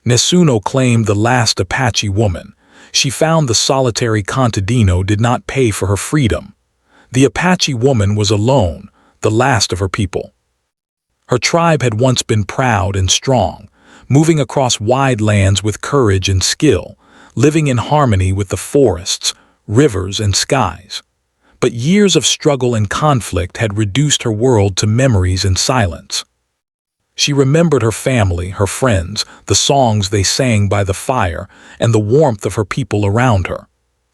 Nessuno claimed the last Apache woman. She found the solitary Contadino did not pay for her freedom. The Apache woman was alone, the last of her people. Her tribe had once been proud and strong, moving across wide lands with courage and skill, living in harmony with the forests, rivers, and skies. But years of struggle and conflict had reduced her world to memories and silence. She remembered her family, her friends, the songs they sang by the fire, and the warmth of her people around her.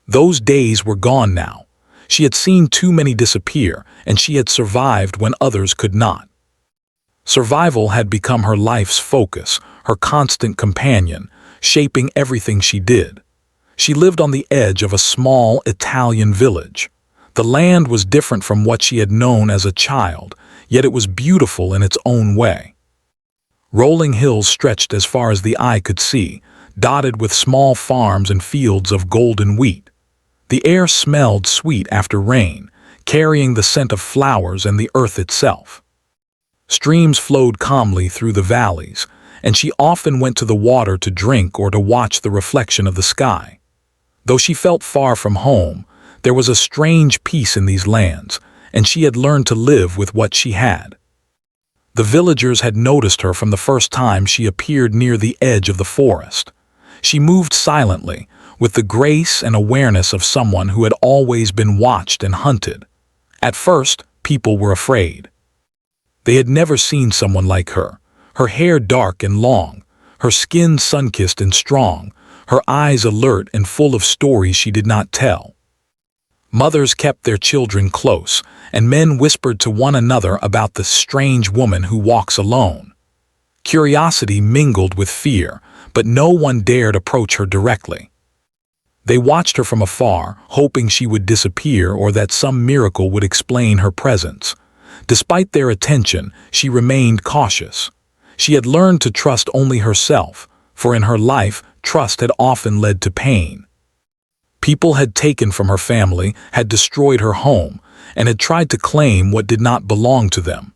Those days were gone now. She had seen too many disappear, and she had survived when others could not. Survival had become her life's focus, her constant companion, shaping everything she did. She lived on the edge of a small Italian village. The land was different from what she had known as a child, yet it was beautiful in its own way. Rolling hills stretched as far as the eye could see, dotted with small farms and fields of golden wheat. The air smelled sweet after rain, carrying the scent of flowers and the earth itself. Streams flowed calmly through the valleys, and she often went to the water to drink or to watch the reflection of the sky. Though she felt far from home, there was a strange peace in these lands, and she had learned to live with what she had. The villagers had noticed her from the first time she appeared near the edge of the forest. She moved silently, with the grace and awareness of someone who had always been watched and hunted. At first, people were afraid. They had never seen someone like her hair dark and long, her skin sun-kissed and strong, her eyes alert and full of stories she did not tell. Mothers kept their children close, and men whispered to one another about the strange woman who walks alone. Curiosity mingled with fear, but no one dared approach her directly. They watched her from afar, hoping she would disappear or that some miracle would explain her presence. Despite their attention, she remained cautious. She had learned to trust only herself, for in her life, trust had often led to pain. People had taken from her family, had destroyed her home, and had tried to claim what did not belong to them.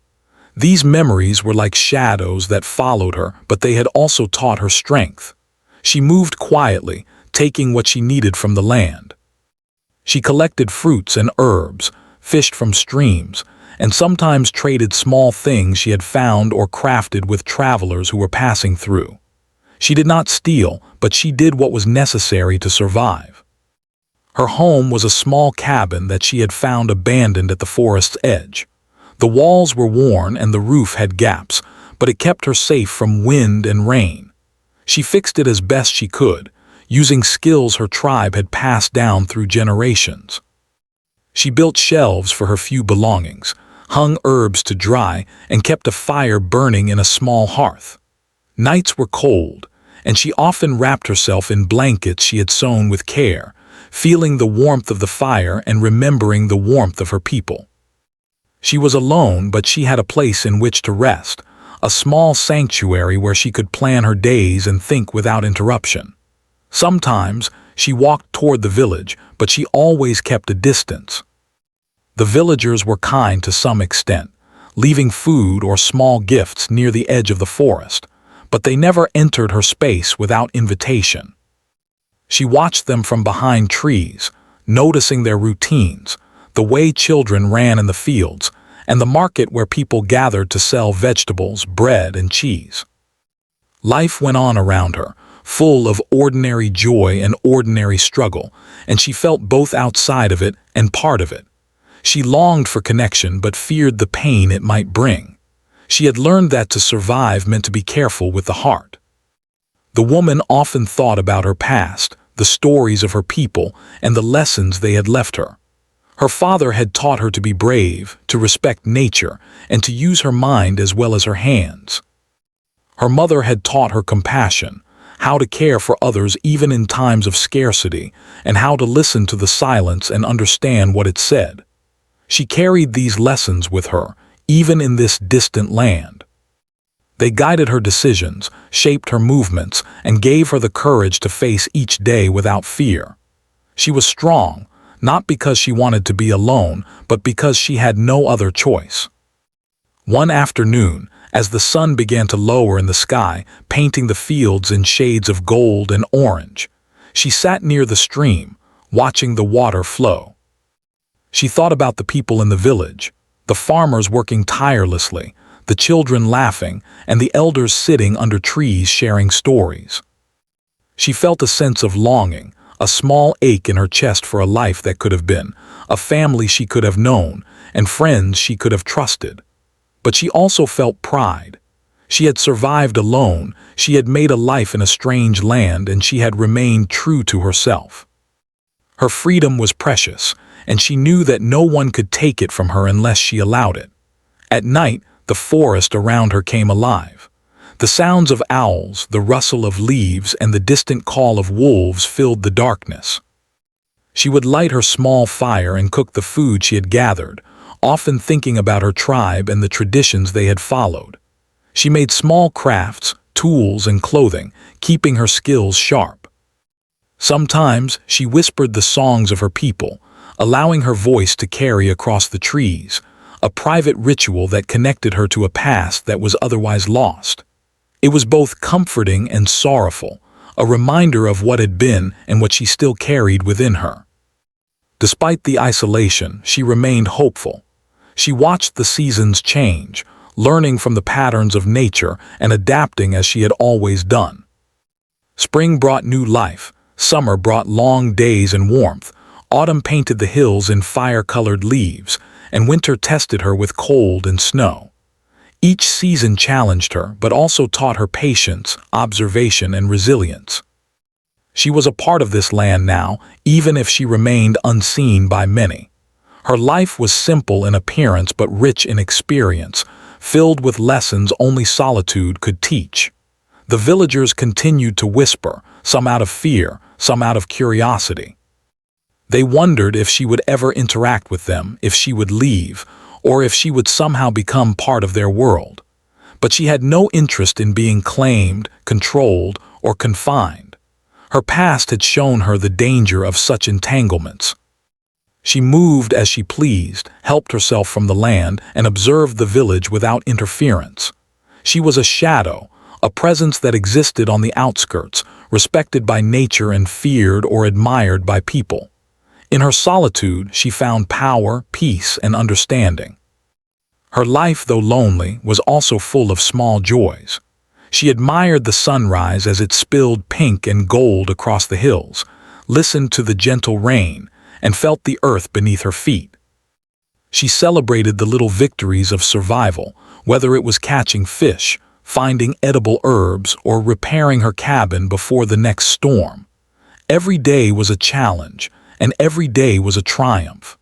These memories were like shadows that followed her, but they had also taught her strength. She moved quietly, taking what she needed from the land. She collected fruits and herbs, fished from streams, and sometimes traded small things she had found or crafted with travelers who were passing through. She did not steal, but she did what was necessary to survive. Her home was a small cabin that she had found abandoned at the forest's edge. The walls were worn and the roof had gaps, but it kept her safe from wind and rain. She fixed it as best she could, using skills her tribe had passed down through generations. She built shelves for her few belongings, hung herbs to dry, and kept a fire burning in a small hearth. Nights were cold, and she often wrapped herself in blankets she had sewn with care, feeling the warmth of the fire and remembering the warmth of her people. She was alone, but she had a place in which to rest, a small sanctuary where she could plan her days and think without interruption. Sometimes she walked toward the village, but she always kept a distance. The villagers were kind to some extent, leaving food or small gifts near the edge of the forest, but they never entered her space without invitation. She watched them from behind trees, noticing their routines, the way children ran in the fields, and the market where people gathered to sell vegetables, bread, and cheese. Life went on around her, full of ordinary joy and ordinary struggle, and she felt both outside of it and part of it. She longed for connection but feared the pain it might bring. She had learned that to survive meant to be careful with the heart. The woman often thought about her past, the stories of her people, and the lessons they had left her. Her father had taught her to be brave, to respect nature, and to use her mind as well as her hands. Her mother had taught her compassion, how to care for others even in times of scarcity, and how to listen to the silence and understand what it said. She carried these lessons with her, even in this distant land. They guided her decisions, shaped her movements, and gave her the courage to face each day without fear. She was strong, not because she wanted to be alone, but because she had no other choice. One afternoon, as the sun began to lower in the sky, painting the fields in shades of gold and orange. She sat near the stream, watching the water flow. She thought about the people in the village, the farmers working tirelessly, the children laughing, and the elders sitting under trees sharing stories. She felt a sense of longing, a small ache in her chest for a life that could have been, a family she could have known, and friends she could have trusted. But she also felt pride. She had survived alone, she had made a life in a strange land, and she had remained true to herself. Her freedom was precious, and she knew that no one could take it from her unless she allowed it. At night, the forest around her came alive. The sounds of owls, the rustle of leaves, and the distant call of wolves filled the darkness. She would light her small fire and cook the food she had gathered, often thinking about her tribe and the traditions they had followed. She made small crafts, tools, and clothing, keeping her skills sharp. Sometimes she whispered the songs of her people, allowing her voice to carry across the trees, a private ritual that connected her to a past that was otherwise lost. It was both comforting and sorrowful, a reminder of what had been and what she still carried within her. Despite the isolation, she remained hopeful. She watched the seasons change, learning from the patterns of nature and adapting as she had always done. Spring brought new life, summer brought long days and warmth, autumn painted the hills in fire-colored leaves, and winter tested her with cold and snow. Each season challenged her, but also taught her patience, observation, and resilience. She was a part of this land now, even if she remained unseen by many. Her life was simple in appearance but rich in experience, filled with lessons only solitude could teach. The villagers continued to whisper, some out of fear, some out of curiosity. They wondered if she would ever interact with them, if she would leave, or if she would somehow become part of their world. But she had no interest in being claimed, controlled, or confined. Her past had shown her the danger of such entanglements. She moved as she pleased, helped herself from the land, and observed the village without interference. She was a shadow, a presence that existed on the outskirts, respected by nature and feared or admired by people. In her solitude, she found power, peace, and understanding. Her life, though lonely, was also full of small joys. She admired the sunrise as it spilled pink and gold across the hills, listened to the gentle rain, and felt the earth beneath her feet. She celebrated the little victories of survival, whether it was catching fish, finding edible herbs, or repairing her cabin before the next storm. Every day was a challenge, and every day was a triumph.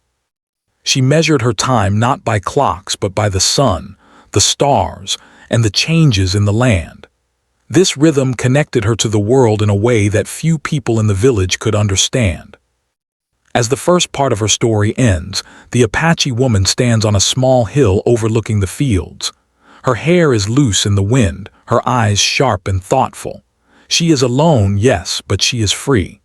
She measured her time not by clocks but by the sun, the stars, and the changes in the land. This rhythm connected her to the world in a way that few people in the village could understand. As the first part of her story ends, the Apache woman stands on a small hill overlooking the fields. Her hair is loose in the wind, her eyes sharp and thoughtful. She is alone, yes, but she is free.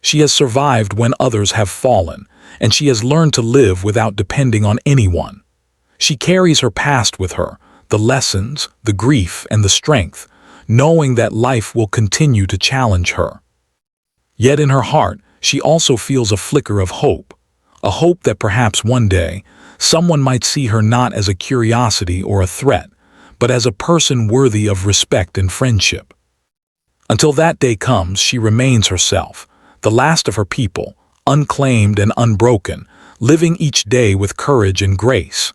She has survived when others have fallen, and she has learned to live without depending on anyone. She carries her past with her, the lessons, the grief, and the strength, knowing that life will continue to challenge her. Yet in her heart, she also feels a flicker of hope, a hope that perhaps one day, someone might see her not as a curiosity or a threat, but as a person worthy of respect and friendship. Until that day comes, she remains herself, the last of her people, unclaimed and unbroken, living each day with courage and grace.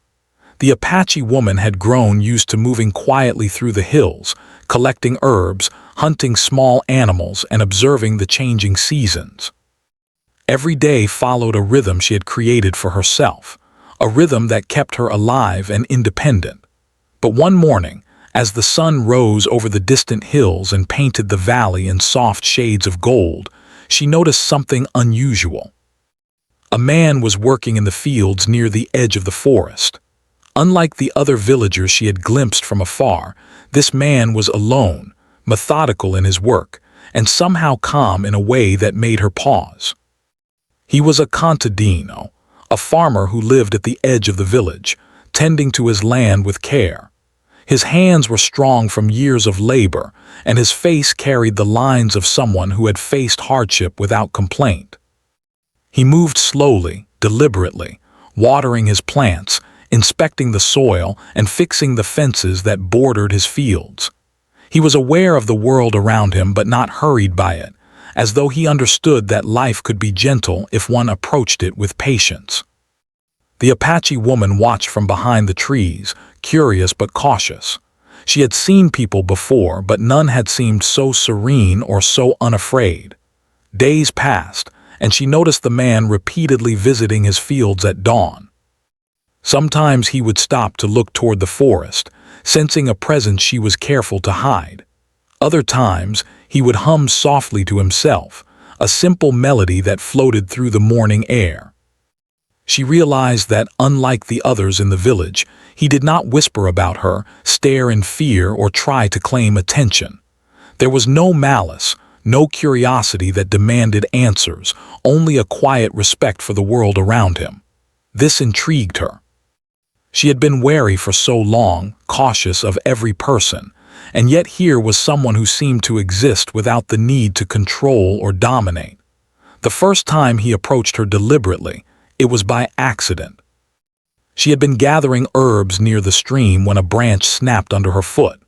The Apache woman had grown used to moving quietly through the hills, collecting herbs, hunting small animals, and observing the changing seasons. Every day followed a rhythm she had created for herself, a rhythm that kept her alive and independent. But one morning, as the sun rose over the distant hills and painted the valley in soft shades of gold, she noticed something unusual. A man was working in the fields near the edge of the forest. Unlike the other villagers she had glimpsed from afar, this man was alone, methodical in his work, and somehow calm in a way that made her pause. He was a Contadino, a farmer who lived at the edge of the village, tending to his land with care. His hands were strong from years of labor, and his face carried the lines of someone who had faced hardship without complaint. He moved slowly, deliberately, watering his plants, inspecting the soil, and fixing the fences that bordered his fields. He was aware of the world around him but not hurried by it, as though he understood that life could be gentle if one approached it with patience. The Apache woman watched from behind the trees, curious but cautious. She had seen people before, but none had seemed so serene or so unafraid. Days passed, and she noticed the man repeatedly visiting his fields at dawn. Sometimes he would stop to look toward the forest, sensing a presence she was careful to hide. Other times, he would hum softly to himself, a simple melody that floated through the morning air. She realized that, unlike the others in the village, he did not whisper about her, stare in fear, or try to claim attention. There was no malice, no curiosity that demanded answers, only a quiet respect for the world around him. This intrigued her. She had been wary for so long, cautious of every person, and yet here was someone who seemed to exist without the need to control or dominate. The first time he approached her deliberately, it was by accident. She had been gathering herbs near the stream when a branch snapped under her foot.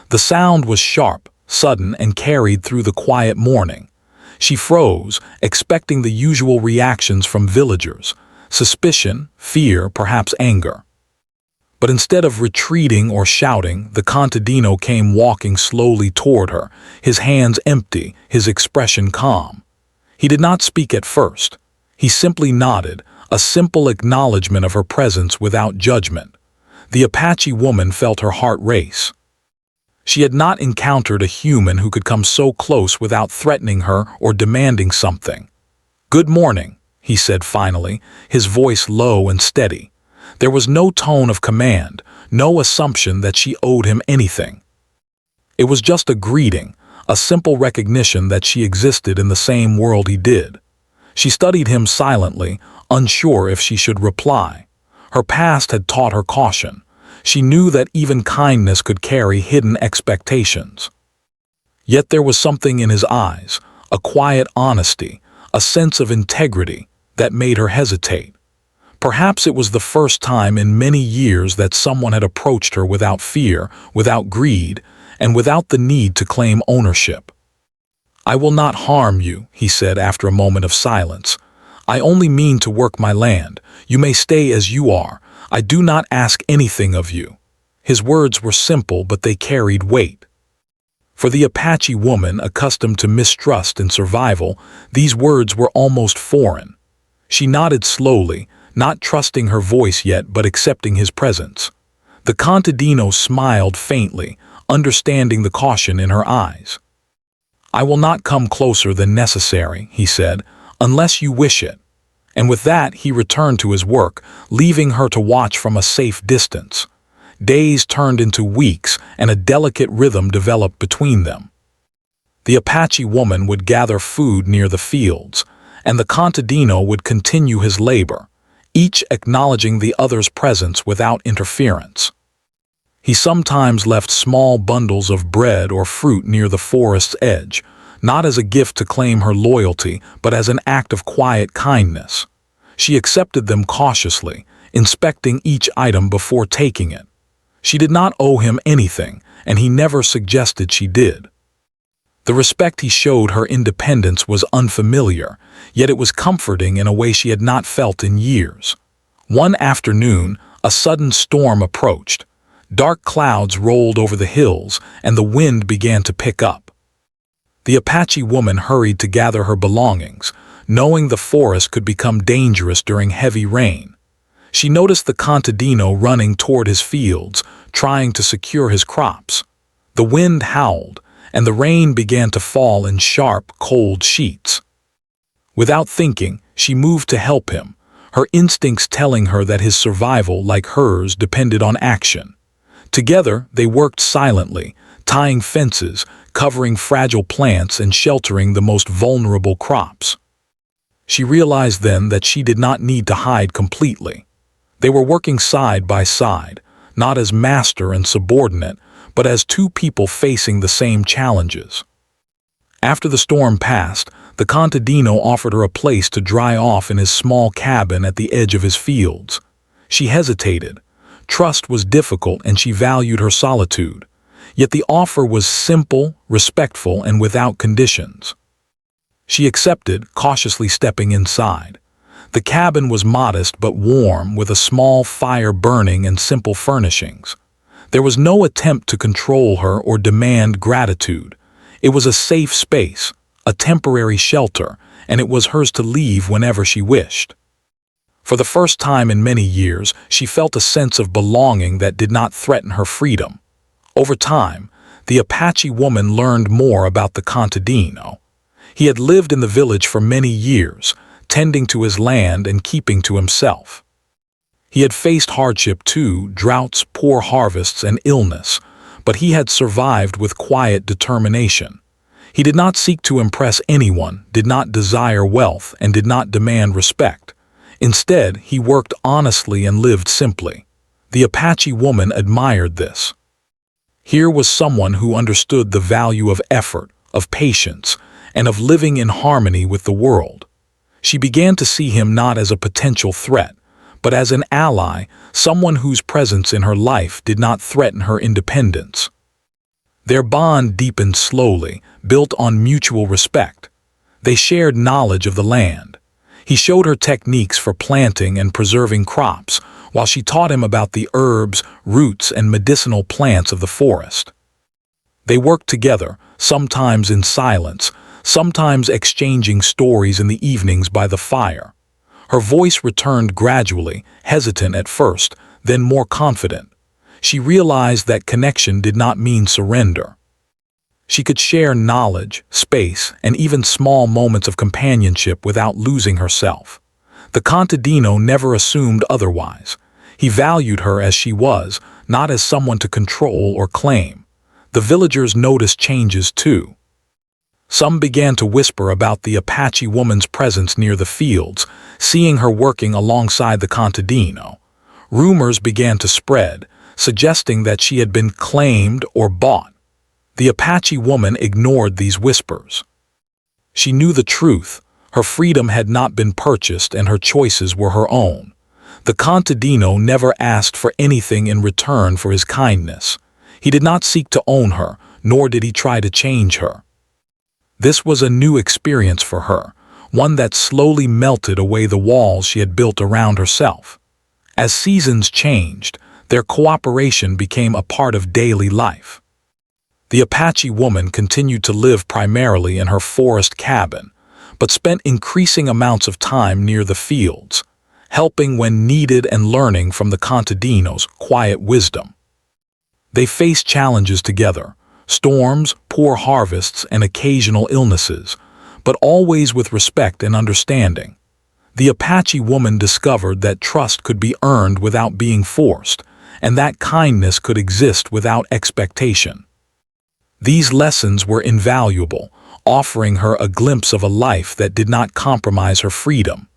The sound was sharp, sudden, and carried through the quiet morning. She froze, expecting the usual reactions from villagers: suspicion, fear, perhaps anger. But instead of retreating or shouting, the Contadino came walking slowly toward her, his hands empty, his expression calm. He did not speak at first. He simply nodded, a simple acknowledgement of her presence without judgment. The Apache woman felt her heart race. She had not encountered a human who could come so close without threatening her or demanding something. "Good morning," he said finally, his voice low and steady. There was no tone of command, no assumption that she owed him anything. It was just a greeting, a simple recognition that she existed in the same world he did. She studied him silently, unsure if she should reply. Her past had taught her caution. She knew that even kindness could carry hidden expectations. Yet there was something in his eyes, a quiet honesty, a sense of integrity, that made her hesitate. Perhaps it was the first time in many years that someone had approached her without fear, without greed, and without the need to claim ownership. "I will not harm you," he said after a moment of silence. "I only mean to work my land. You may stay as you are. I do not ask anything of you." His words were simple, but they carried weight. For the Apache woman, accustomed to mistrust and survival, these words were almost foreign. She nodded slowly, not trusting her voice yet but accepting his presence. The Contadino smiled faintly, understanding the caution in her eyes. "I will not come closer than necessary," he said, "unless you wish it." And with that he returned to his work, leaving her to watch from a safe distance. Days turned into weeks, and a delicate rhythm developed between them. The Apache woman would gather food near the fields, and the Contadino would continue his labor, each acknowledging the other's presence without interference. He sometimes left small bundles of bread or fruit near the forest's edge, not as a gift to claim her loyalty, but as an act of quiet kindness. She accepted them cautiously, inspecting each item before taking it. She did not owe him anything, and he never suggested she did. The respect he showed her independence was unfamiliar, yet it was comforting in a way she had not felt in years. One afternoon, a sudden storm approached. Dark clouds rolled over the hills, and the wind began to pick up. The Apache woman hurried to gather her belongings, knowing the forest could become dangerous during heavy rain. She noticed the Contadino running toward his fields, trying to secure his crops. The wind howled, and the rain began to fall in sharp, cold sheets. Without thinking, she moved to help him, her instincts telling her that his survival, like hers, depended on action. Together, they worked silently, tying fences, covering fragile plants, and sheltering the most vulnerable crops. She realized then that she did not need to hide completely. They were working side by side, not as master and subordinate, but as two people facing the same challenges. After the storm passed, the Contadino offered her a place to dry off in his small cabin at the edge of his fields. She hesitated. Trust was difficult and she valued her solitude. Yet the offer was simple, respectful, and without conditions. She accepted, cautiously stepping inside. The cabin was modest but warm, with a small fire burning and simple furnishings. There was no attempt to control her or demand gratitude. It was a safe space, a temporary shelter, and it was hers to leave whenever she wished. For the first time in many years, she felt a sense of belonging that did not threaten her freedom. Over time, the Apache woman learned more about the Contadino. He had lived in the village for many years, tending to his land and keeping to himself. He had faced hardship too, droughts, poor harvests, and illness, but he had survived with quiet determination. He did not seek to impress anyone, did not desire wealth, and did not demand respect. Instead, he worked honestly and lived simply. The Apache woman admired this. Here was someone who understood the value of effort, of patience, and of living in harmony with the world. She began to see him not as a potential threat, but as an ally, someone whose presence in her life did not threaten her independence. Their bond deepened slowly, built on mutual respect. They shared knowledge of the land. He showed her techniques for planting and preserving crops, while she taught him about the herbs, roots, and medicinal plants of the forest. They worked together, sometimes in silence, sometimes exchanging stories in the evenings by the fire. Her voice returned gradually, hesitant at first, then more confident. She realized that connection did not mean surrender. She could share knowledge, space, and even small moments of companionship without losing herself. The Contadino never assumed otherwise. He valued her as she was, not as someone to control or claim. The villagers noticed changes too. Some began to whisper about the Apache woman's presence near the fields, seeing her working alongside the Contadino. Rumors began to spread, suggesting that she had been claimed or bought. The Apache woman ignored these whispers. She knew the truth. Her freedom had not been purchased and her choices were her own. The Contadino never asked for anything in return for his kindness. He did not seek to own her, nor did he try to change her. This was a new experience for her, one that slowly melted away the walls she had built around herself. As seasons changed, their cooperation became a part of daily life. The Apache woman continued to live primarily in her forest cabin, but spent increasing amounts of time near the fields, helping when needed and learning from the Contadino's quiet wisdom. They faced challenges together, storms, poor harvests, and occasional illnesses, but always with respect and understanding. The Apache woman discovered that trust could be earned without being forced, and that kindness could exist without expectation. These lessons were invaluable, offering her a glimpse of a life that did not compromise her freedom.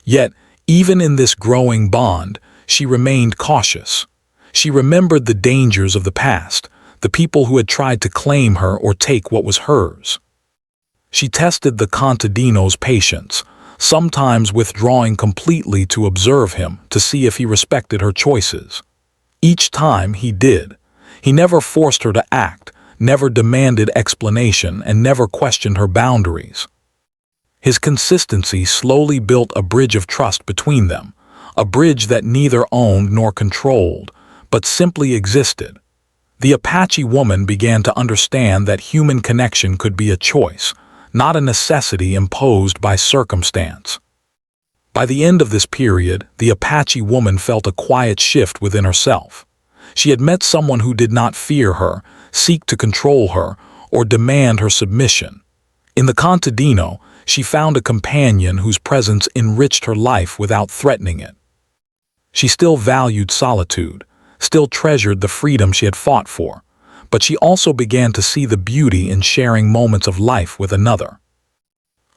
Yet, even in this growing bond, she remained cautious. She remembered the dangers of the past, the people who had tried to claim her or take what was hers. She tested the Contadino's patience, sometimes withdrawing completely to observe him to see if he respected her choices. Each time he did. He never forced her to act, never demanded explanation, and never questioned her boundaries. His consistency slowly built a bridge of trust between them, a bridge that neither owned nor controlled, but simply existed. The Apache woman began to understand that human connection could be a choice, not a necessity imposed by circumstance. By the end of this period, the Apache woman felt a quiet shift within herself. She had met someone who did not fear her, seek to control her, or demand her submission. In the Contadino, she found a companion whose presence enriched her life without threatening it. She still valued solitude, still treasured the freedom she had fought for, but she also began to see the beauty in sharing moments of life with another.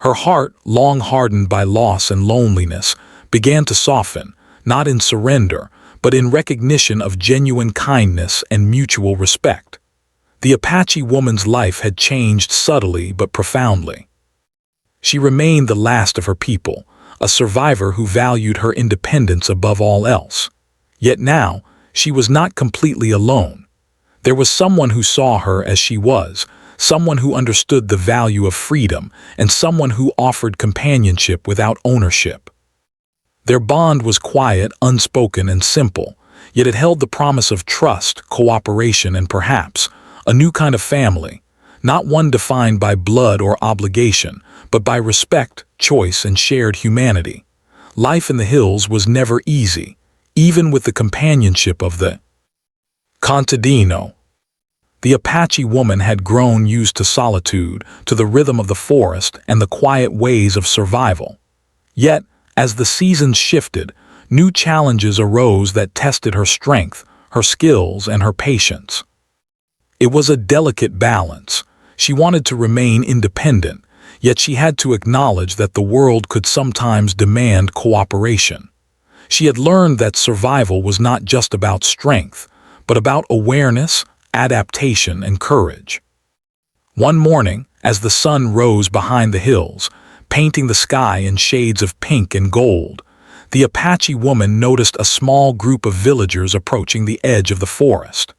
Her heart, long hardened by loss and loneliness, began to soften, not in surrender, but in recognition of genuine kindness and mutual respect. The Apache woman's life had changed subtly but profoundly. She remained the last of her people, a survivor who valued her independence above all else. Yet now, she was not completely alone. There was someone who saw her as she was, someone who understood the value of freedom, and someone who offered companionship without ownership. Their bond was quiet, unspoken, and simple, yet it held the promise of trust, cooperation, and perhaps a new kind of family, not one defined by blood or obligation, but by respect, choice, and shared humanity. Life in the hills was never easy, even with the companionship of the Contadino. The Apache woman had grown used to solitude, to the rhythm of the forest and the quiet ways of survival. Yet, as the seasons shifted, new challenges arose that tested her strength, her skills, and her patience. It was a delicate balance. She wanted to remain independent, yet she had to acknowledge that the world could sometimes demand cooperation. She had learned that survival was not just about strength, but about awareness, adaptation, and courage. One morning, as the sun rose behind the hills, painting the sky in shades of pink and gold, the Apache woman noticed a small group of villagers approaching the edge of the forest.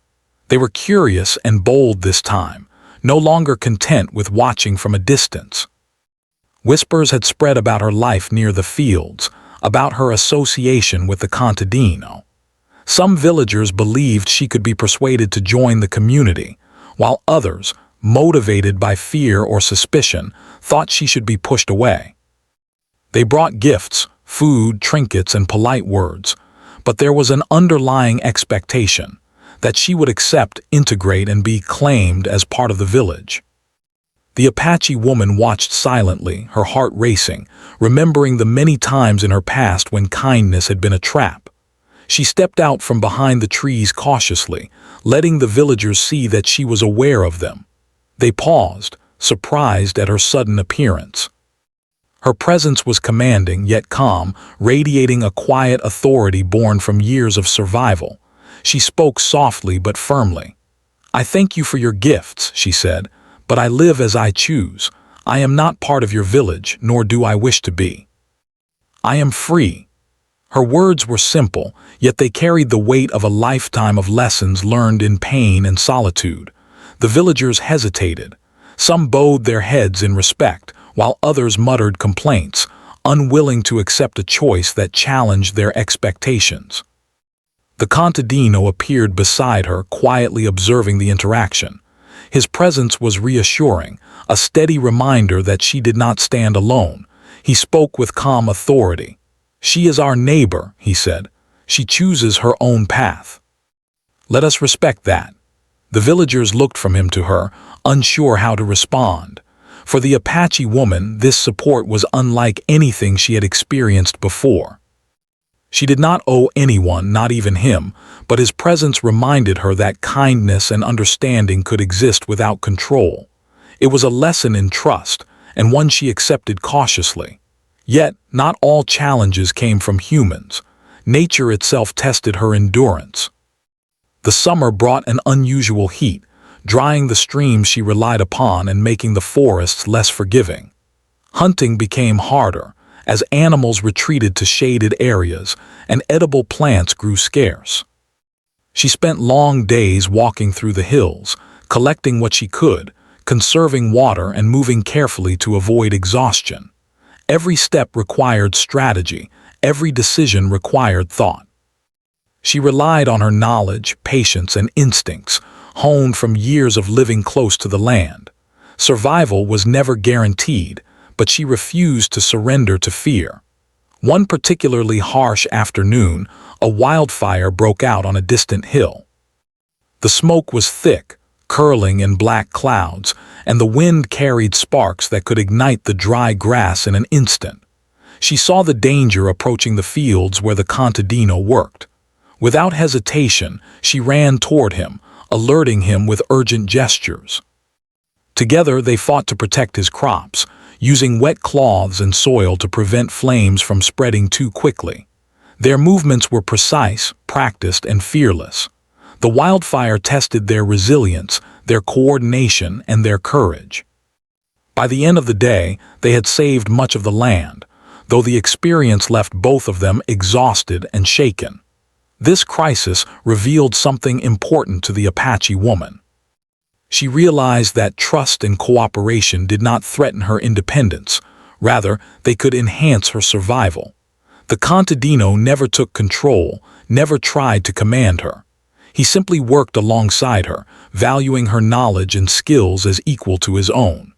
They were curious and bold this time, no longer content with watching from a distance. Whispers had spread about her life near the fields, about her association with the Contadino. Some villagers believed she could be persuaded to join the community, while others, motivated by fear or suspicion, thought she should be pushed away. They brought gifts, food, trinkets, and polite words, but there was an underlying expectation that she would accept, integrate, and be claimed as part of the village. The Apache woman watched silently, her heart racing, remembering the many times in her past when kindness had been a trap. She stepped out from behind the trees cautiously, letting the villagers see that she was aware of them. They paused, surprised at her sudden appearance. Her presence was commanding yet calm, radiating a quiet authority born from years of survival. She spoke softly but firmly. "I thank you for your gifts," she said, "but I live as I choose. I am not part of your village, nor do I wish to be. I am free." Her words were simple, yet they carried the weight of a lifetime of lessons learned in pain and solitude. The villagers hesitated. Some bowed their heads in respect, while others muttered complaints, unwilling to accept a choice that challenged their expectations. The Contadino appeared beside her, quietly observing the interaction. His presence was reassuring, a steady reminder that she did not stand alone. He spoke with calm authority. "She is our neighbor," he said. "She chooses her own path. Let us respect that." The villagers looked from him to her, unsure how to respond. For the Apache woman, this support was unlike anything she had experienced before. She did not owe anyone, not even him, but his presence reminded her that kindness and understanding could exist without control. It was a lesson in trust, and one she accepted cautiously. Yet, not all challenges came from humans. Nature itself tested her endurance. The summer brought an unusual heat, drying the streams she relied upon and making the forests less forgiving. Hunting became harder, as animals retreated to shaded areas and edible plants grew scarce. She spent long days walking through the hills, collecting what she could, conserving water and moving carefully to avoid exhaustion. Every step required strategy, every decision required thought. She relied on her knowledge, patience, and instincts, honed from years of living close to the land. Survival was never guaranteed, but she refused to surrender to fear. One particularly harsh afternoon, a wildfire broke out on a distant hill. The smoke was thick, curling in black clouds, and the wind carried sparks that could ignite the dry grass in an instant. She saw the danger approaching the fields where the Contadino worked. Without hesitation, she ran toward him, alerting him with urgent gestures. Together they fought to protect his crops, using wet cloths and soil to prevent flames from spreading too quickly. Their movements were precise, practiced, and fearless. The wildfire tested their resilience, their coordination, and their courage. By the end of the day, they had saved much of the land, though the experience left both of them exhausted and shaken. This crisis revealed something important to the Apache woman. She realized that trust and cooperation did not threaten her independence, rather, they could enhance her survival. The Contadino never took control, never tried to command her. He simply worked alongside her, valuing her knowledge and skills as equal to his own.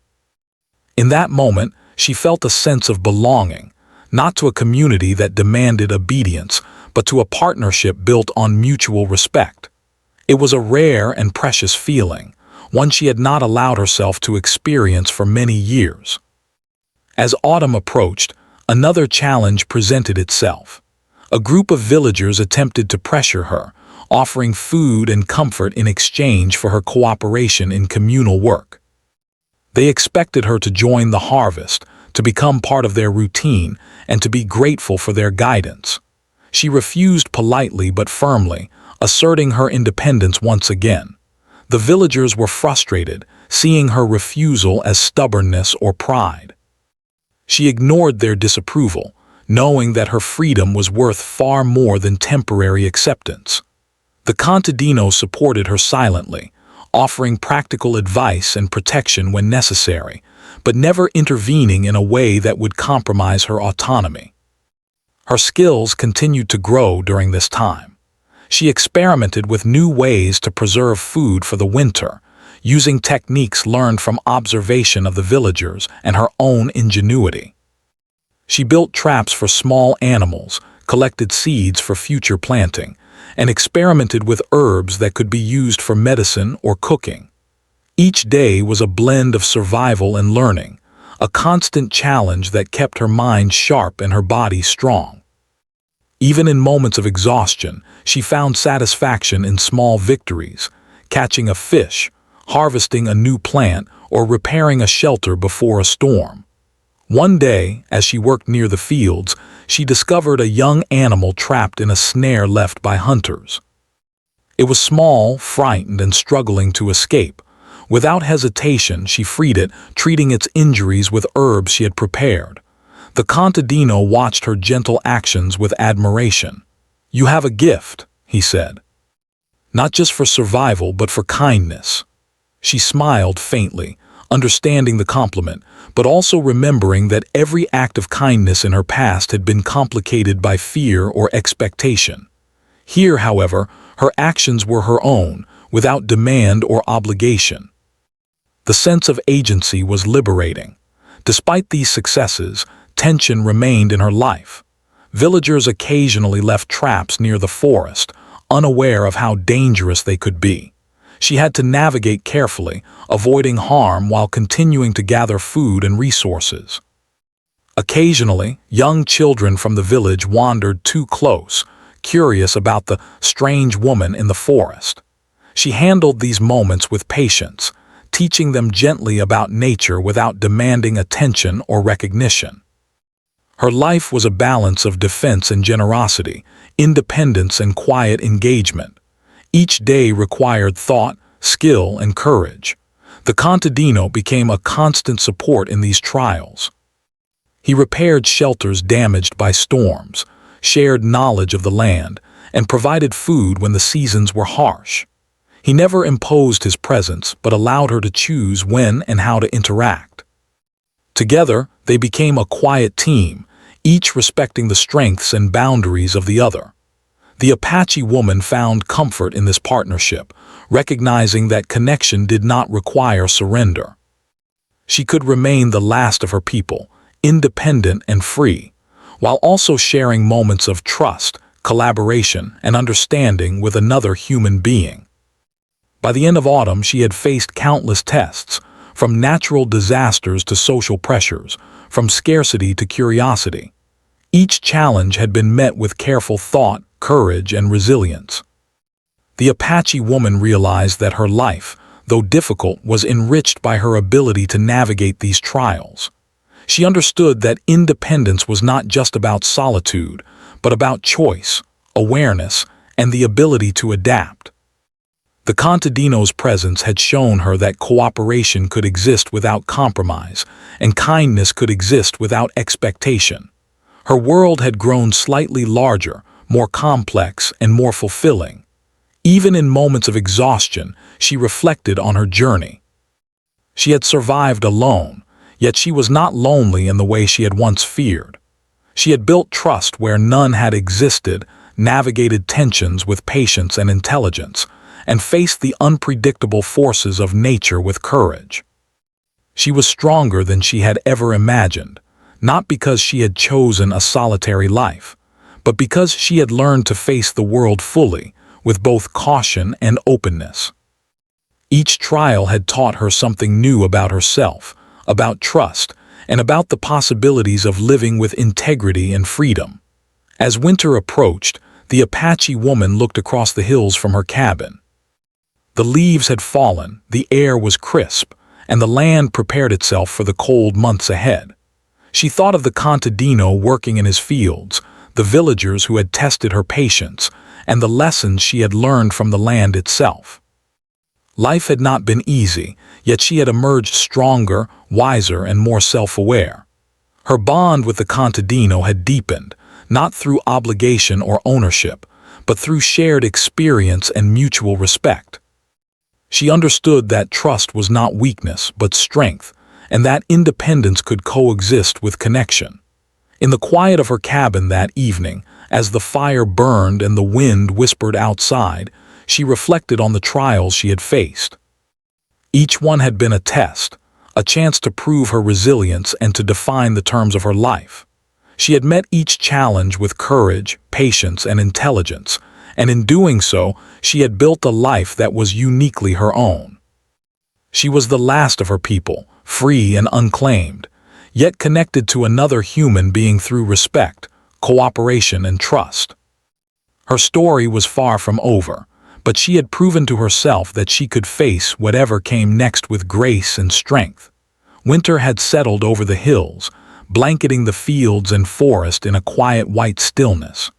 In that moment, she felt a sense of belonging, not to a community that demanded obedience, but to a partnership built on mutual respect. It was a rare and precious feeling, one she had not allowed herself to experience for many years. As autumn approached, another challenge presented itself. A group of villagers attempted to pressure her, offering food and comfort in exchange for her cooperation in communal work. They expected her to join the harvest, to become part of their routine, and to be grateful for their guidance. She refused politely but firmly, asserting her independence once again. The villagers were frustrated, seeing her refusal as stubbornness or pride. She ignored their disapproval, knowing that her freedom was worth far more than temporary acceptance. The Contadino supported her silently, offering practical advice and protection when necessary, but never intervening in a way that would compromise her autonomy. Her skills continued to grow during this time. She experimented with new ways to preserve food for the winter, using techniques learned from observation of the villagers and her own ingenuity. She built traps for small animals, collected seeds for future planting, and experimented with herbs that could be used for medicine or cooking. Each day was a blend of survival and learning, a constant challenge that kept her mind sharp and her body strong. Even in moments of exhaustion, she found satisfaction in small victories, catching a fish, harvesting a new plant, or repairing a shelter before a storm. One day, as she worked near the fields, she discovered a young animal trapped in a snare left by hunters. It was small, frightened, and struggling to escape. Without hesitation, she freed it, treating its injuries with herbs she had prepared. The Contadino watched her gentle actions with admiration. "You have a gift," he said. "Not just for survival, but for kindness." She smiled faintly, understanding the compliment, but also remembering that every act of kindness in her past had been complicated by fear or expectation. Here, however, her actions were her own, without demand or obligation. The sense of agency was liberating. Despite these successes, tension remained in her life. Villagers occasionally left traps near the forest, unaware of how dangerous they could be. She had to navigate carefully, avoiding harm while continuing to gather food and resources. Occasionally, young children from the village wandered too close, curious about the strange woman in the forest. She handled these moments with patience, teaching them gently about nature without demanding attention or recognition. Her life was a balance of defense and generosity, independence and quiet engagement. Each day required thought, skill, and courage. The Contadino became a constant support in these trials. He repaired shelters damaged by storms, shared knowledge of the land, and provided food when the seasons were harsh. He never imposed his presence, but allowed her to choose when and how to interact. Together, they became a quiet team, each respecting the strengths and boundaries of the other. The Apache woman found comfort in this partnership, recognizing that connection did not require surrender. She could remain the last of her people, independent and free, while also sharing moments of trust, collaboration, and understanding with another human being. By the end of autumn, she had faced countless tests, from natural disasters to social pressures, from scarcity to curiosity. Each challenge had been met with careful thought, courage, and resilience. The Apache woman realized that her life, though difficult, was enriched by her ability to navigate these trials. She understood that independence was not just about solitude, but about choice, awareness, and the ability to adapt. The Contadino's presence had shown her that cooperation could exist without compromise, and kindness could exist without expectation. Her world had grown slightly larger, more complex, and more fulfilling. Even in moments of exhaustion, she reflected on her journey. She had survived alone, yet she was not lonely in the way she had once feared. She had built trust where none had existed, navigated tensions with patience and intelligence, and faced the unpredictable forces of nature with courage. She was stronger than she had ever imagined, not because she had chosen a solitary life, but because she had learned to face the world fully, with both caution and openness. Each trial had taught her something new about herself, about trust, and about the possibilities of living with integrity and freedom. As winter approached, the Apache woman looked across the hills from her cabin. The leaves had fallen, the air was crisp, and the land prepared itself for the cold months ahead. She thought of the Contadino working in his fields, the villagers who had tested her patience, and the lessons she had learned from the land itself. Life had not been easy, yet she had emerged stronger, wiser, and more self-aware. Her bond with the Contadino had deepened, not through obligation or ownership, but through shared experience and mutual respect. She understood that trust was not weakness, but strength, and that independence could coexist with connection. In the quiet of her cabin that evening, as the fire burned and the wind whispered outside, she reflected on the trials she had faced. Each one had been a test, a chance to prove her resilience and to define the terms of her life. She had met each challenge with courage, patience, and intelligence, and in doing so, she had built a life that was uniquely her own. She was the last of her people, free and unclaimed, yet connected to another human being through respect, cooperation, and trust. Her story was far from over, but she had proven to herself that she could face whatever came next with grace and strength. Winter had settled over the hills, blanketing the fields and forest in a quiet white stillness.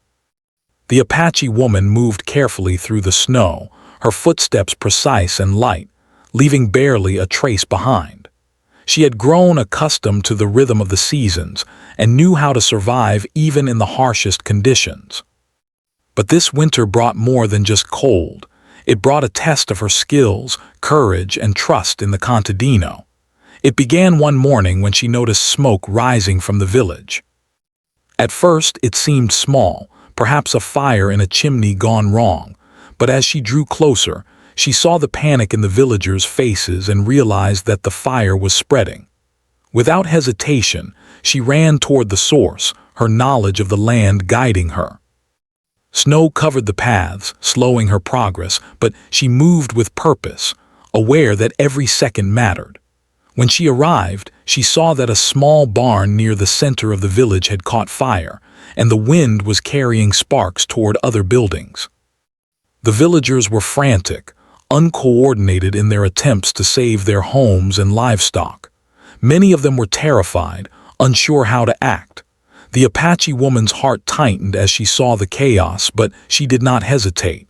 The Apache woman moved carefully through the snow, her footsteps precise and light, leaving barely a trace behind. She had grown accustomed to the rhythm of the seasons and knew how to survive even in the harshest conditions. But this winter brought more than just cold. It brought a test of her skills, courage, and trust in the Contadino. It began one morning when she noticed smoke rising from the village. At first, it seemed small, perhaps a fire in a chimney gone wrong, but as she drew closer, she saw the panic in the villagers' faces and realized that the fire was spreading. Without hesitation, she ran toward the source, her knowledge of the land guiding her. Snow covered the paths, slowing her progress, but she moved with purpose, aware that every second mattered. When she arrived, she saw that a small barn near the center of the village had caught fire, and the wind was carrying sparks toward other buildings. The villagers were frantic, uncoordinated in their attempts to save their homes and livestock. Many of them were terrified, unsure how to act. The Apache woman's heart tightened as she saw the chaos, but she did not hesitate.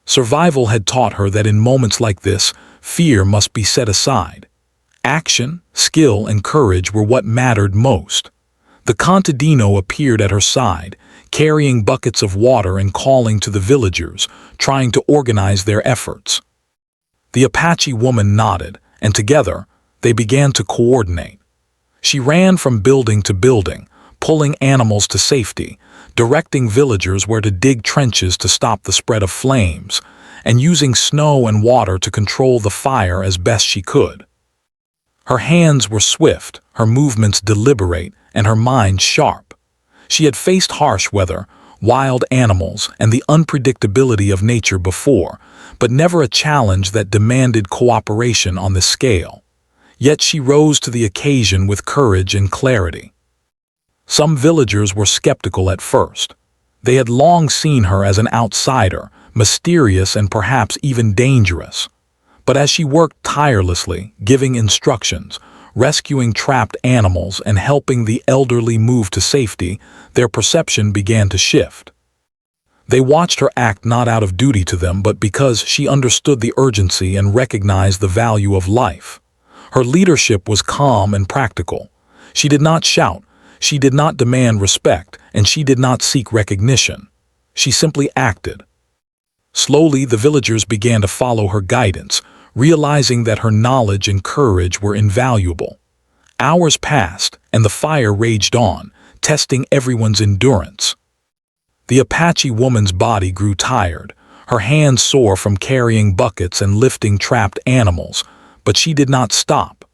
Survival had taught her that in moments like this, fear must be set aside. Action, skill, and courage were what mattered most. The Contadino appeared at her side, carrying buckets of water and calling to the villagers, trying to organize their efforts. The Apache woman nodded, and together, they began to coordinate. She ran from building to building, pulling animals to safety, directing villagers where to dig trenches to stop the spread of flames, and using snow and water to control the fire as best she could. Her hands were swift, her movements deliberate, and her mind sharp. She had faced harsh weather, wild animals, and the unpredictability of nature before, but never a challenge that demanded cooperation on this scale. Yet she rose to the occasion with courage and clarity. Some villagers were skeptical at first. They had long seen her as an outsider, mysterious and perhaps even dangerous. But as she worked tirelessly, giving instructions, rescuing trapped animals and helping the elderly move to safety, their perception began to shift. They watched her act not out of duty to them, but because she understood the urgency and recognized the value of life. Her leadership was calm and practical. She did not shout, she did not demand respect, and she did not seek recognition. She simply acted. Slowly, the villagers began to follow her guidance, realizing that her knowledge and courage were invaluable. Hours passed, and the fire raged on, testing everyone's endurance. The Apache woman's body grew tired, her hands sore from carrying buckets and lifting trapped animals, but she did not stop.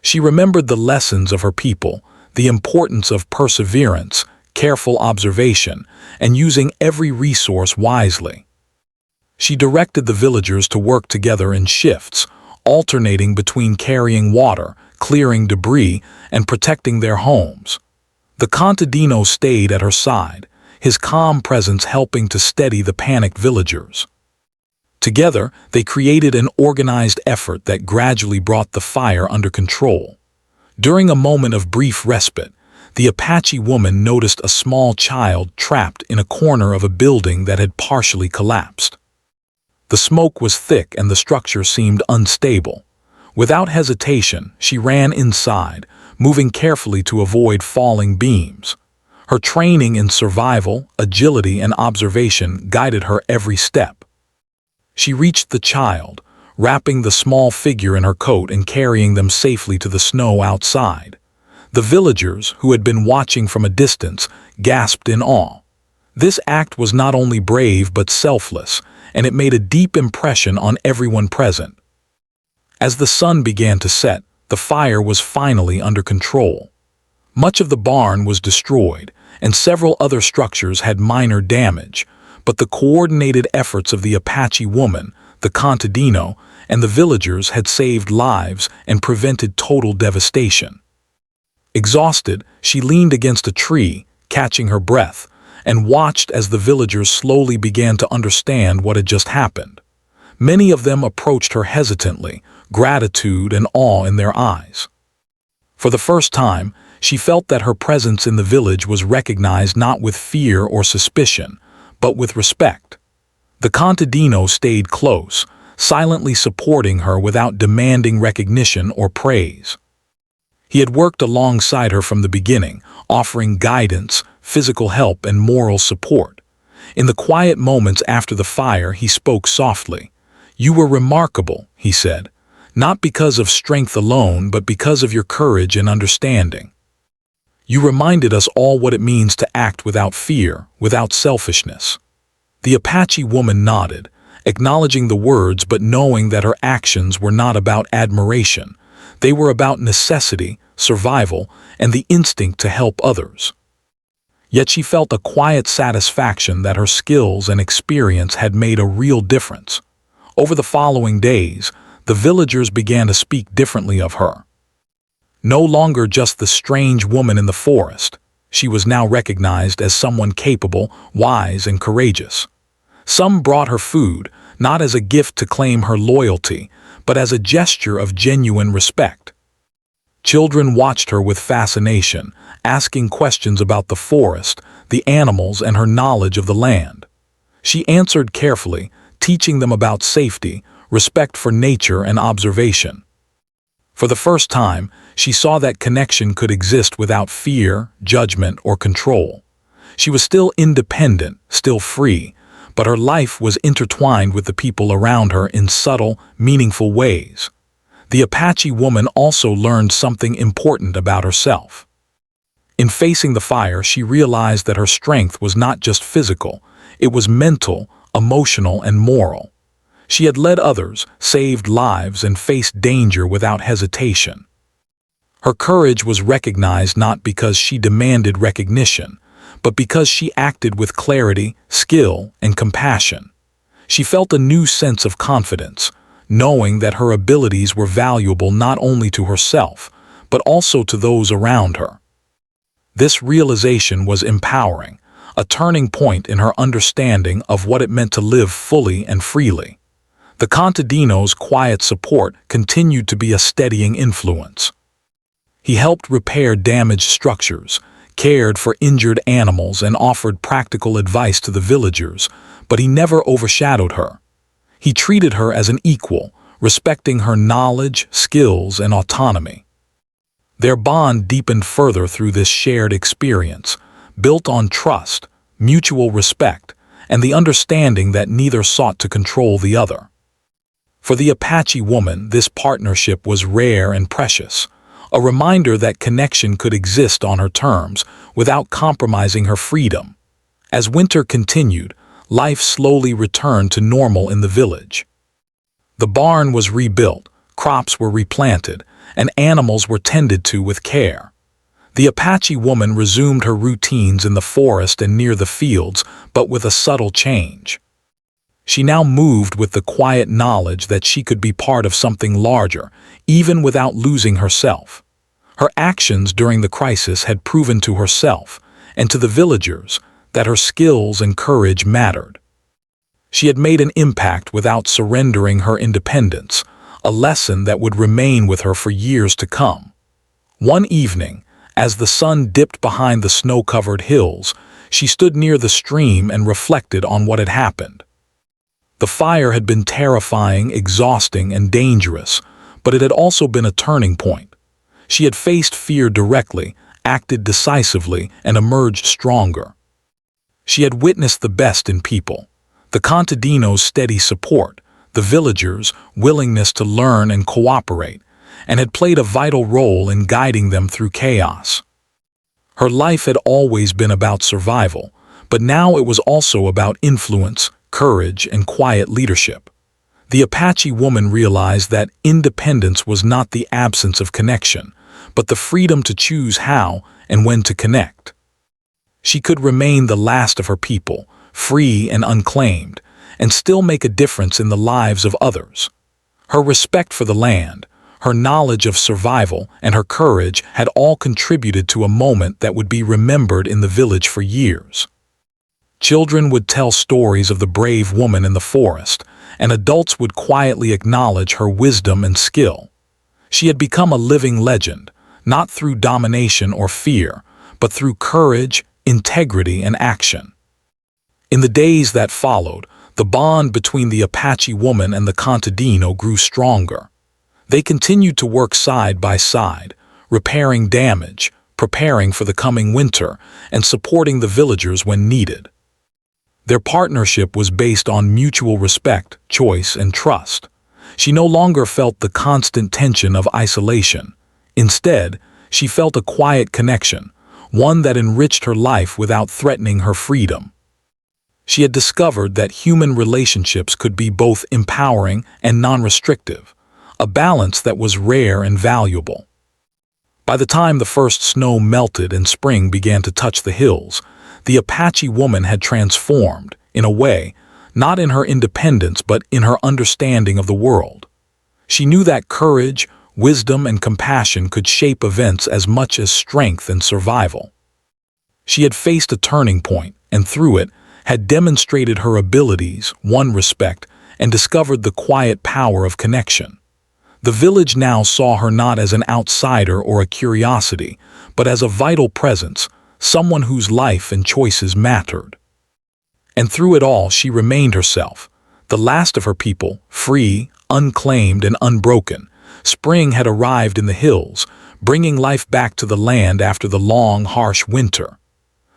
She remembered the lessons of her people, the importance of perseverance, careful observation, and using every resource wisely. She directed the villagers to work together in shifts, alternating between carrying water, clearing debris, and protecting their homes. The Contadino stayed at her side, his calm presence helping to steady the panicked villagers. Together, they created an organized effort that gradually brought the fire under control. During a moment of brief respite, the Apache woman noticed a small child trapped in a corner of a building that had partially collapsed. The smoke was thick and the structure seemed unstable. Without hesitation, she ran inside, moving carefully to avoid falling beams. Her training in survival, agility, and observation guided her every step. She reached the child, wrapping the small figure in her coat and carrying them safely to the snow outside. The villagers, who had been watching from a distance, gasped in awe. This act was not only brave but selfless, and it made a deep impression on everyone present. As the sun began to set, the fire was finally under control. Much of the barn was destroyed, and several other structures had minor damage, but the coordinated efforts of the Apache woman, the Contadino, and the villagers had saved lives and prevented total devastation. Exhausted, she leaned against a tree, catching her breath, and watched as the villagers slowly began to understand what had just happened. Many of them approached her hesitantly, gratitude and awe in their eyes. For the first time, she felt that her presence in the village was recognized not with fear or suspicion, but with respect. The Contadino stayed close, silently supporting her without demanding recognition or praise. He had worked alongside her from the beginning, offering guidance, physical help, and moral support. In the quiet moments after the fire, he spoke softly. "You were remarkable," he said, "not because of strength alone, but because of your courage and understanding. You reminded us all what it means to act without fear, without selfishness." The Apache woman nodded, acknowledging the words but knowing that her actions were not about admiration. They were about necessity, survival, and the instinct to help others. Yet she felt a quiet satisfaction that her skills and experience had made a real difference. Over the following days, the villagers began to speak differently of her. No longer just the strange woman in the forest, she was now recognized as someone capable, wise, and courageous. Some brought her food, not as a gift to claim her loyalty, but as a gesture of genuine respect. Children watched her with fascination, asking questions about the forest, the animals, and her knowledge of the land. She answered carefully, teaching them about safety, respect for nature, and observation. For the first time, she saw that connection could exist without fear, judgment, or control. She was still independent, still free, but her life was intertwined with the people around her in subtle, meaningful ways. The Apache woman also learned something important about herself. In facing the fire, she realized that her strength was not just physical, it was mental, emotional, and moral. She had led others, saved lives, and faced danger without hesitation. Her courage was recognized not because she demanded recognition, but because she acted with clarity, skill, and compassion. She felt a new sense of confidence, knowing that her abilities were valuable not only to herself, but also to those around her. This realization was empowering, a turning point in her understanding of what it meant to live fully and freely. The Contadino's quiet support continued to be a steadying influence. He helped repair damaged structures, cared for injured animals, and offered practical advice to the villagers, but he never overshadowed her. He treated her as an equal, respecting her knowledge, skills, and autonomy. Their bond deepened further through this shared experience, built on trust, mutual respect, and the understanding that neither sought to control the other. For the Apache woman, this partnership was rare and precious, a reminder that connection could exist on her terms without compromising her freedom. As winter continued, life slowly returned to normal in the village. The barn was rebuilt, crops were replanted, and animals were tended to with care. The Apache woman resumed her routines in the forest and near the fields, but with a subtle change. She now moved with the quiet knowledge that she could be part of something larger, even without losing herself. Her actions during the crisis had proven to herself, and to the villagers, that her skills and courage mattered. She had made an impact without surrendering her independence, a lesson that would remain with her for years to come. One evening, as the sun dipped behind the snow-covered hills, she stood near the stream and reflected on what had happened. The fire had been terrifying, exhausting, and dangerous, but it had also been a turning point. She had faced fear directly, acted decisively, and emerged stronger. She had witnessed the best in people: the Contadino's steady support, the villagers' willingness to learn and cooperate, and had played a vital role in guiding them through chaos. Her life had always been about survival, but now it was also about influence, courage, and quiet leadership. The Apache woman realized that independence was not the absence of connection, but the freedom to choose how and when to connect. She could remain the last of her people, free and unclaimed, and still make a difference in the lives of others. Her respect for the land, her knowledge of survival, and her courage had all contributed to a moment that would be remembered in the village for years. Children would tell stories of the brave woman in the forest, and adults would quietly acknowledge her wisdom and skill. She had become a living legend, not through domination or fear, but through courage, integrity, and action. In the days that followed, the bond between the Apache woman and the Contadino grew stronger. They continued to work side by side, repairing damage, preparing for the coming winter, and supporting the villagers when needed. Their partnership was based on mutual respect, choice, and trust. She no longer felt the constant tension of isolation. Instead, she felt a quiet connection, one that enriched her life without threatening her freedom. She had discovered that human relationships could be both empowering and non-restrictive, a balance that was rare and valuable. By the time the first snow melted and spring began to touch the hills, the Apache woman had transformed, in a way, not in her independence but in her understanding of the world. She knew that courage, wisdom, and compassion could shape events as much as strength and survival. She had faced a turning point, and through it, had demonstrated her abilities, won respect, and discovered the quiet power of connection. The village now saw her not as an outsider or a curiosity, but as a vital presence, someone whose life and choices mattered. And through it all, she remained herself, the last of her people, free, unclaimed, and unbroken. Spring had arrived in the hills, bringing life back to the land after the long, harsh winter.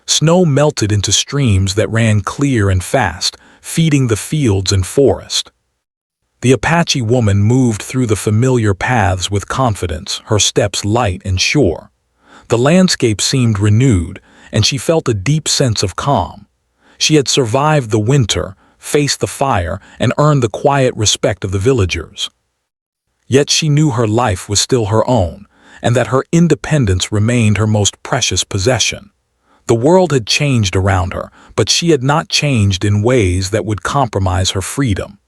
Snow melted into streams that ran clear and fast, feeding the fields and forest. The Apache woman moved through the familiar paths with confidence, her steps light and sure. The landscape seemed renewed, and she felt a deep sense of calm. She had survived the winter, faced the fire, and earned the quiet respect of the villagers. Yet she knew her life was still her own, and that her independence remained her most precious possession. The world had changed around her, but she had not changed in ways that would compromise her freedom.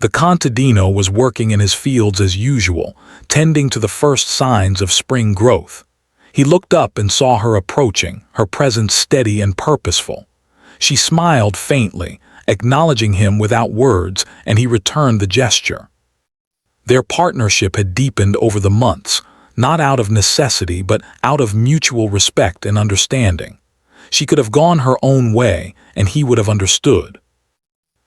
The Contadino was working in his fields as usual, tending to the first signs of spring growth. He looked up and saw her approaching, her presence steady and purposeful. She smiled faintly, acknowledging him without words, and he returned the gesture. Their partnership had deepened over the months, not out of necessity but out of mutual respect and understanding. She could have gone her own way, and he would have understood.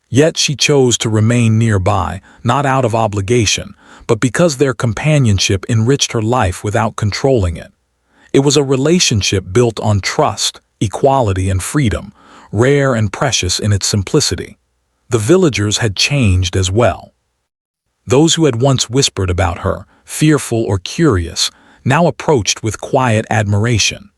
Yet she chose to remain nearby, not out of obligation, but because their companionship enriched her life without controlling it. It was a relationship built on trust, equality, and freedom, rare and precious in its simplicity. The villagers had changed as well. Those who had once whispered about her, fearful or curious, now approached with quiet admiration.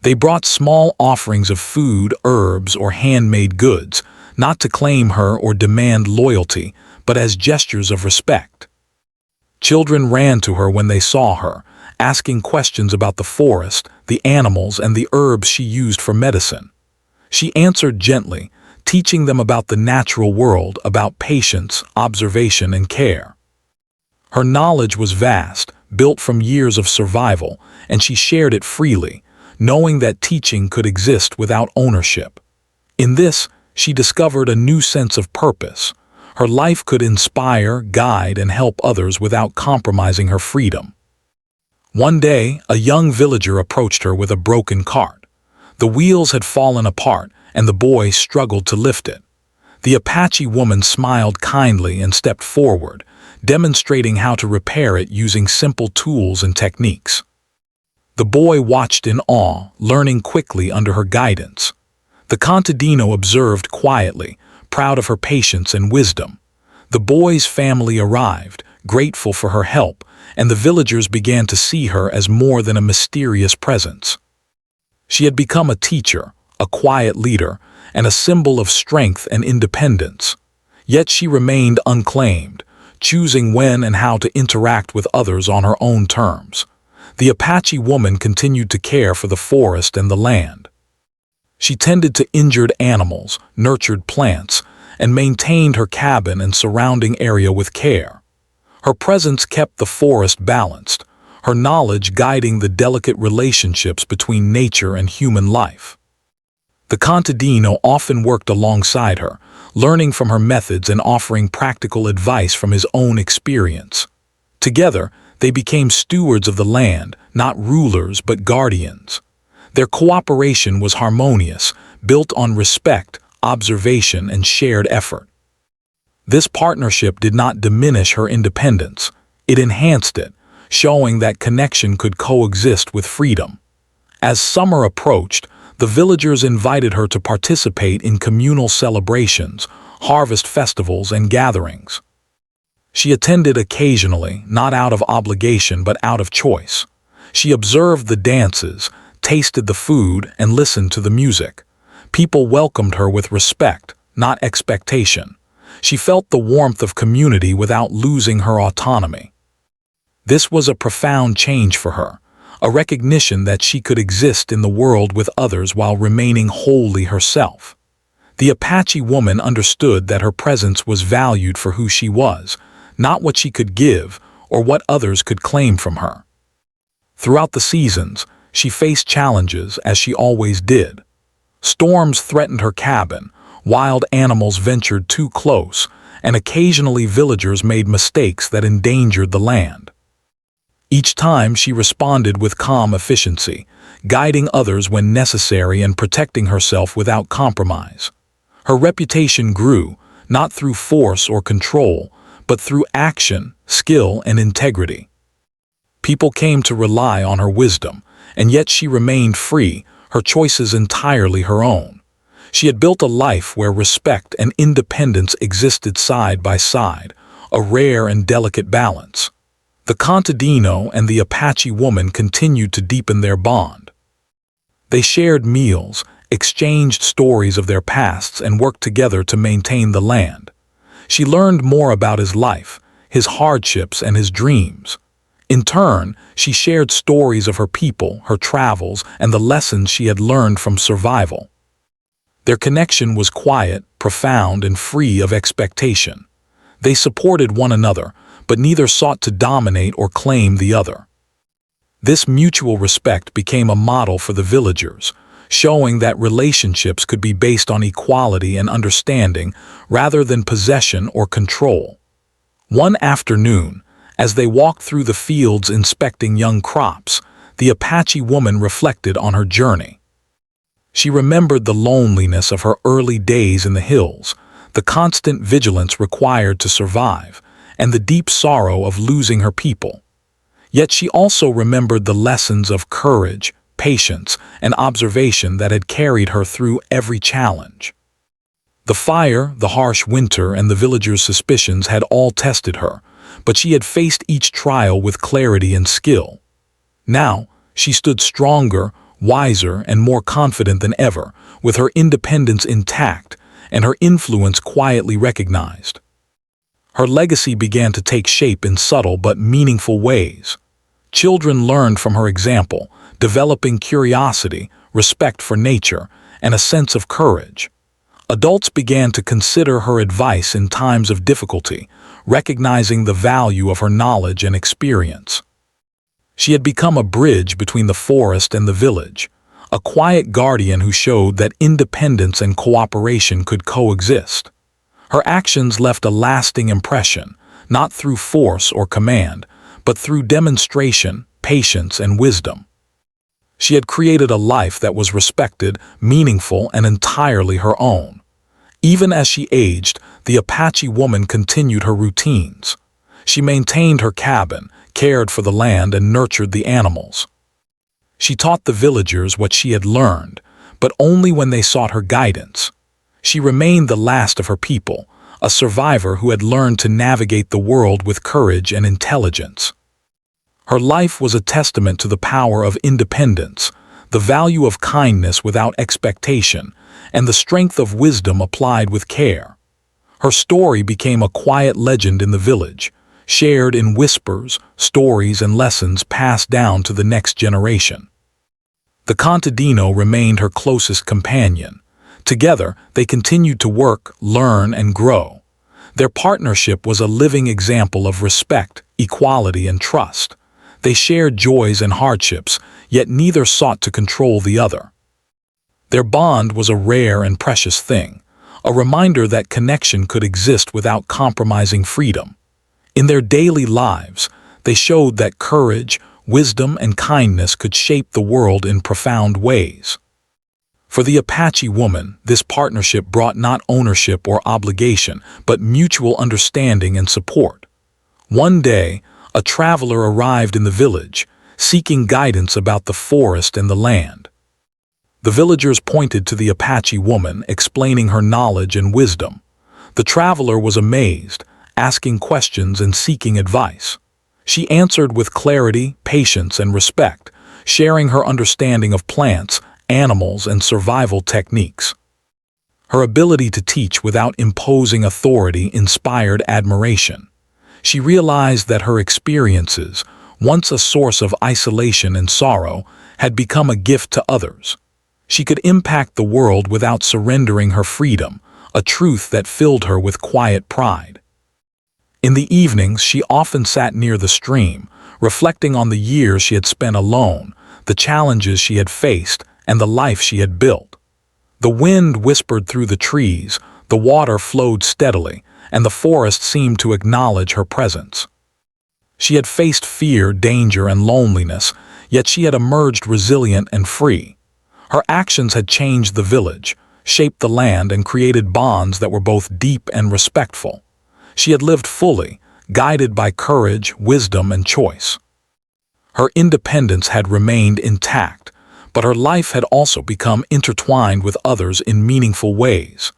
They brought small offerings of food, herbs, or handmade goods, not to claim her or demand loyalty, but as gestures of respect. Children ran to her when they saw her, asking questions about the forest, the animals, and the herbs she used for medicine. She answered gently, teaching them about the natural world, about patience, observation, and care. Her knowledge was vast, built from years of survival, and she shared it freely, knowing that teaching could exist without ownership. In this, she discovered a new sense of purpose. Her life could inspire, guide, and help others without compromising her freedom. One day, a young villager approached her with a broken cart. The wheels had fallen apart, and the boy struggled to lift it. The Apache woman smiled kindly and stepped forward, demonstrating how to repair it using simple tools and techniques. The boy watched in awe, learning quickly under her guidance. The Contadino observed quietly, proud of her patience and wisdom. The boy's family arrived, grateful for her help, and the villagers began to see her as more than a mysterious presence. She had become a teacher, a quiet leader, and a symbol of strength and independence. Yet she remained unclaimed, choosing when and how to interact with others on her own terms. The Apache woman continued to care for the forest and the land. She tended to injured animals, nurtured plants, and maintained her cabin and surrounding area with care. Her presence kept the forest balanced, her knowledge guiding the delicate relationships between nature and human life. The Contadino often worked alongside her, learning from her methods and offering practical advice from his own experience. Together, they became stewards of the land, not rulers but guardians. Their cooperation was harmonious, built on respect, observation, and shared effort. This partnership did not diminish her independence. It enhanced it, showing that connection could coexist with freedom. As summer approached, the villagers invited her to participate in communal celebrations, harvest festivals, and gatherings. She attended occasionally, not out of obligation but out of choice. She observed the dances, tasted the food, and listened to the music. People welcomed her with respect, not expectation. She felt the warmth of community without losing her autonomy. This was a profound change for her, a recognition that she could exist in the world with others while remaining wholly herself. The Apache woman understood that her presence was valued for who she was, not what she could give or what others could claim from her. Throughout the seasons, she faced challenges, as she always did. Storms threatened her cabin, wild animals ventured too close, and occasionally villagers made mistakes that endangered the land. Each time she responded with calm efficiency, guiding others when necessary and protecting herself without compromise. Her reputation grew, not through force or control, but through action, skill, and integrity. People came to rely on her wisdom, and yet she remained free, her choices entirely her own. She had built a life where respect and independence existed side by side, a rare and delicate balance. The Contadino and the Apache woman continued to deepen their bond. They shared meals, exchanged stories of their pasts, and worked together to maintain the land. She learned more about his life, his hardships, and his dreams. In turn, she shared stories of her people, her travels, and the lessons she had learned from survival. Their connection was quiet, profound, and free of expectation. They supported one another, but neither sought to dominate or claim the other. This mutual respect became a model for the villagers, showing that relationships could be based on equality and understanding rather than possession or control. One afternoon, As they walked through the fields inspecting young crops, the Apache woman reflected on her journey. She remembered the loneliness of her early days in the hills, the constant vigilance required to survive, and the deep sorrow of losing her people. Yet she also remembered the lessons of courage, patience, and observation that had carried her through every challenge. The fire, the harsh winter, and the villagers' suspicions had all tested her, but she had faced each trial with clarity and skill. Now, she stood stronger, wiser, and more confident than ever, with her independence intact and her influence quietly recognized. Her legacy began to take shape in subtle but meaningful ways. Children learned from her example, developing curiosity, respect for nature, and a sense of courage. Adults began to consider her advice in times of difficulty, recognizing the value of her knowledge and experience. She had become a bridge between the forest and the village, a quiet guardian who showed that independence and cooperation could coexist. Her actions left a lasting impression, not through force or command, but through demonstration, patience, and wisdom. She had created a life that was respected, meaningful, and entirely her own. Even as she aged, the Apache woman continued her routines. She maintained her cabin, cared for the land, and nurtured the animals. She taught the villagers what she had learned, but only when they sought her guidance. She remained the last of her people, a survivor who had learned to navigate the world with courage and intelligence. Her life was a testament to the power of independence, the value of kindness without expectation, and the strength of wisdom applied with care. Her story became a quiet legend in the village, shared in whispers, stories, and lessons passed down to the next generation. The Contadino remained her closest companion. Together, they continued to work, learn, and grow. Their partnership was a living example of respect, equality, and trust. They shared joys and hardships, yet neither sought to control the other. Their bond was a rare and precious thing, a reminder that connection could exist without compromising freedom. In their daily lives, they showed that courage, wisdom, and kindness could shape the world in profound ways. For the Apache woman, this partnership brought not ownership or obligation, but mutual understanding and support. One day, a traveler arrived in the village, seeking guidance about the forest and the land. The villagers pointed to the Apache woman, explaining her knowledge and wisdom. The traveler was amazed, asking questions and seeking advice. She answered with clarity, patience, and respect, sharing her understanding of plants, animals, and survival techniques. Her ability to teach without imposing authority inspired admiration. She realized that her experiences, once a source of isolation and sorrow, had become a gift to others. She could impact the world without surrendering her freedom, a truth that filled her with quiet pride. In the evenings, she often sat near the stream, reflecting on the years she had spent alone, the challenges she had faced, and the life she had built. The wind whispered through the trees, the water flowed steadily, and the forest seemed to acknowledge her presence. She had faced fear, danger, and loneliness, yet she had emerged resilient and free. Her actions had changed the village, shaped the land, and created bonds that were both deep and respectful. She had lived fully, guided by courage, wisdom, and choice. Her independence had remained intact, but her life had also become intertwined with others in meaningful ways.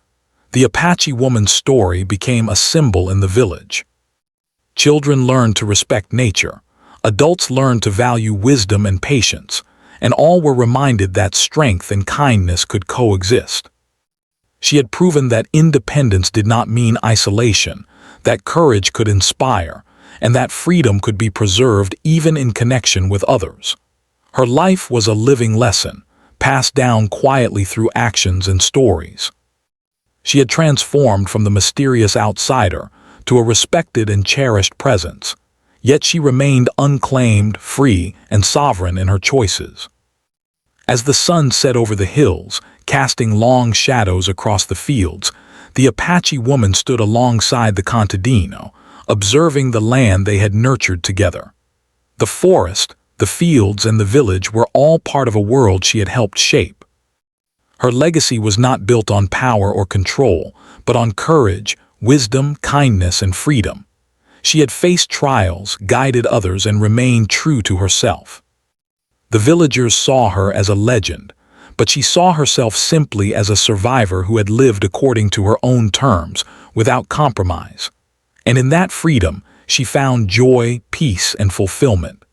The Apache woman's story became a symbol in the village. Children learned to respect nature, adults learned to value wisdom and patience, and all were reminded that strength and kindness could coexist. She had proven that independence did not mean isolation, that courage could inspire, and that freedom could be preserved even in connection with others. Her life was a living lesson, passed down quietly through actions and stories. She had transformed from the mysterious outsider to a respected and cherished presence, yet she remained unclaimed, free, and sovereign in her choices. As the sun set over the hills, casting long shadows across the fields, the Apache woman stood alongside the Contadino, observing the land they had nurtured together. The forest, the fields, and the village were all part of a world she had helped shape. Her legacy was not built on power or control, but on courage, wisdom, kindness, and freedom. She had faced trials, guided others, and remained true to herself. The villagers saw her as a legend, but she saw herself simply as a survivor who had lived according to her own terms, without compromise. And in that freedom, she found joy, peace, and fulfillment.